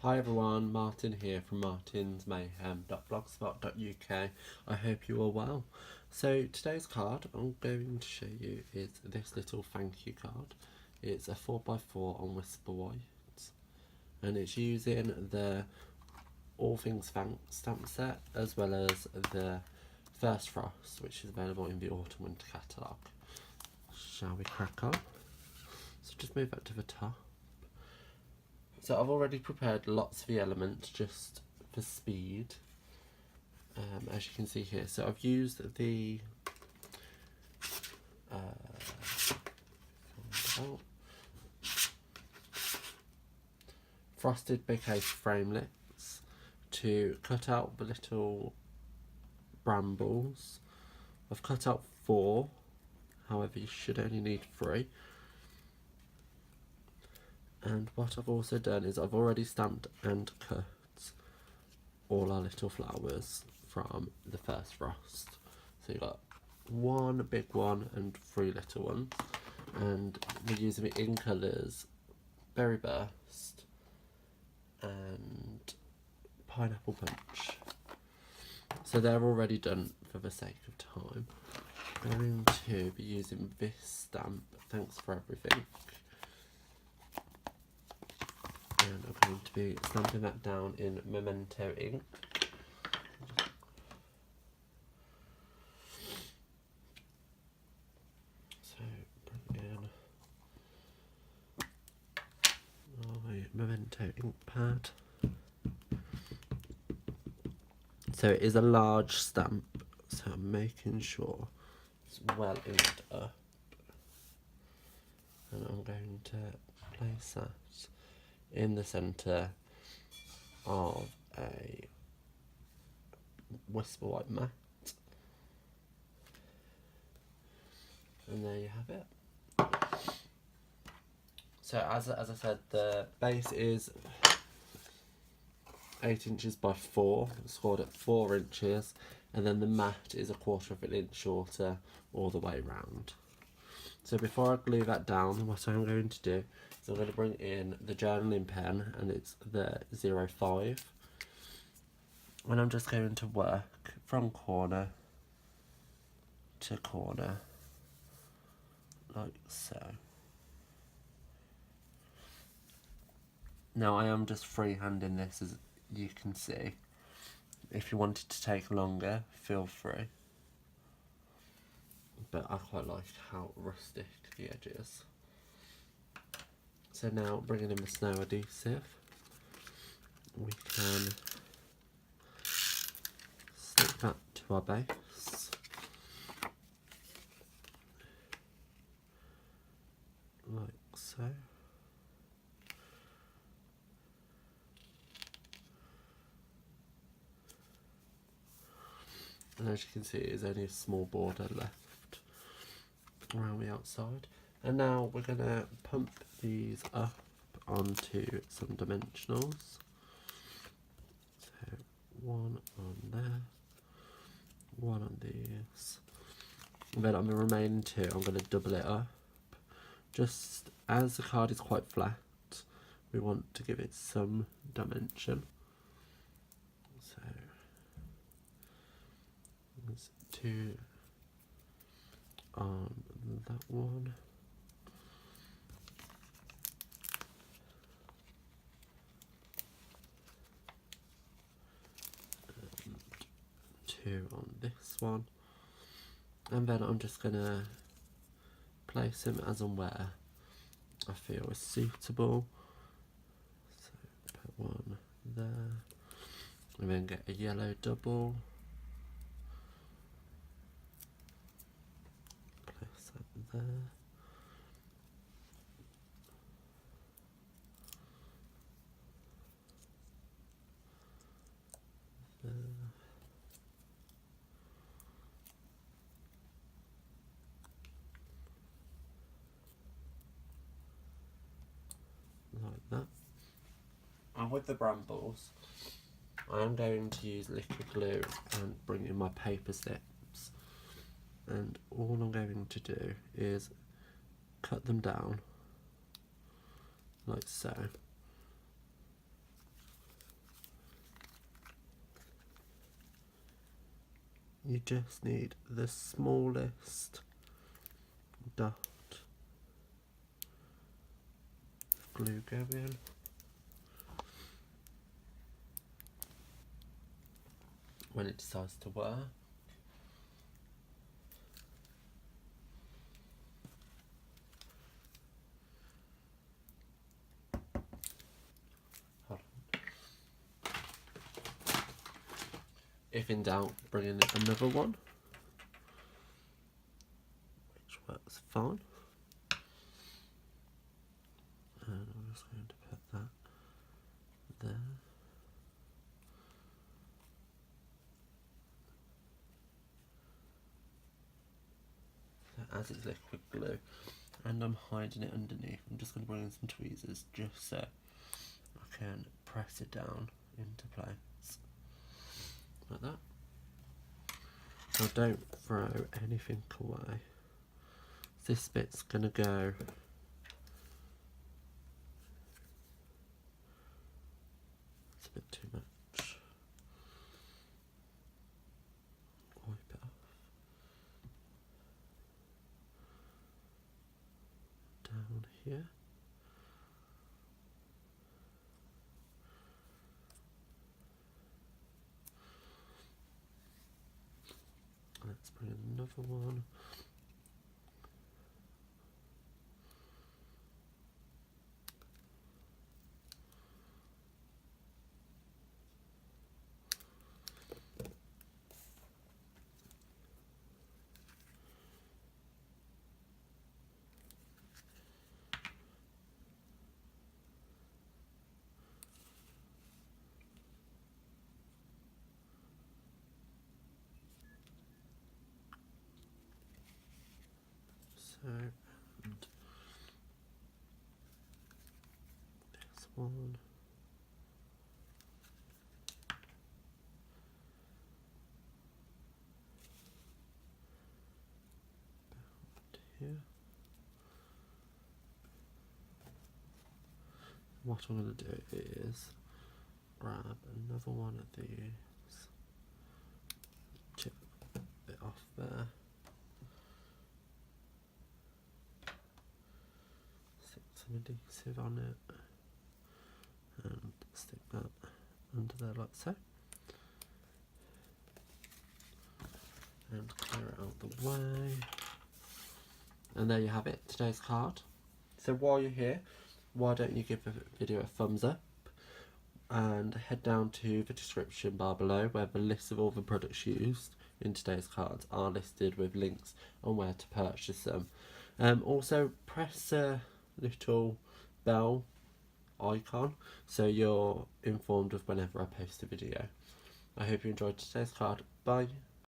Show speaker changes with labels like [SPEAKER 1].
[SPEAKER 1] Hi everyone, Martin here from martinsmayhem.blogspot.uk. I hope you are well. So today's card I'm going to show you is this little thank you card. It's a 4x4 on Whisper White, and it's using the All Things Thanks stamp set as well as the First Frost, which is available in the Autumn Winter catalogue. Shall we crack on? So just move up to the top. So I've already prepared lots of the elements just for speed, as you can see here. So I've used the frosted bouquet framelits to cut out the little brambles. I've cut out 4, however you should only need 3. And what I've also done is I've already stamped and cut all our little flowers from the First Frost. So you've got 1 big one and 3 little ones. And we're using it in colours Berry Burst and Pineapple Punch. So they're already done for the sake of time. I'm going to be using this stamp, Thanks for Everything. And I'm going to be stamping that down in Memento ink. So bring in my Memento ink pad. So it is a large stamp, so I'm making sure it's well inked up. And I'm going to place that in the centre of a Whisper White mat. And there you have it. So as I said, the base is 8 inches by 4, scored at 4 inches, and then the mat is 1/4 of an inch shorter all the way round. So before I glue that down, what I'm going to do is I'm going to bring in the journaling pen, and it's the 05. And I'm just going to work from corner to corner, like so. Now I am just freehanding this, as you can see. If you wanted to take longer, feel free. But I quite like how rustic the edge is. So now, bringing in the snow adhesive, we can stick that to our base. Like so. And as you can see, it is only a small border left around the outside. And now we're going to pump these up onto some dimensionals. So 1 on there, 1 on these. And then on the remaining 2, I'm going to double it up. Just as the card is quite flat, we want to give it some dimension. So there's 2 on that one. And 2 on this one. And then I'm just going to place them as and where I feel is suitable. So put 1 there. And then get a yellow double. Place that there. Like that. And with the brambles, I am going to use liquid glue and bring in my paper snips. And all I'm going to do is cut them down like so. you just need the smallest dot of glue going. When it decides to work. Hold on. If in doubt, bring in another one, which works fine. And I'm just going to put that there. As it's liquid glue, and I'm hiding it underneath, I'm just going to bring in some tweezers just so I can press it down into place like that. Now don't throw anything away. This bit's going to go it's a bit too much. Wipe it off. Down here. Let's bring in another one. So, and this one. About here. What I'm going to do is grab another one of these, chip a bit off there, stick some adhesive on it, and stick that under there like so, and clear it out the way. And there you have it, today's card. So while you're here, why don't you give the video a thumbs up and head down to the description bar below where the list of all the products used in today's cards are listed with links on where to purchase them. Also press a little bell icon so you're informed of whenever I post a video. I hope you enjoyed today's card. Bye.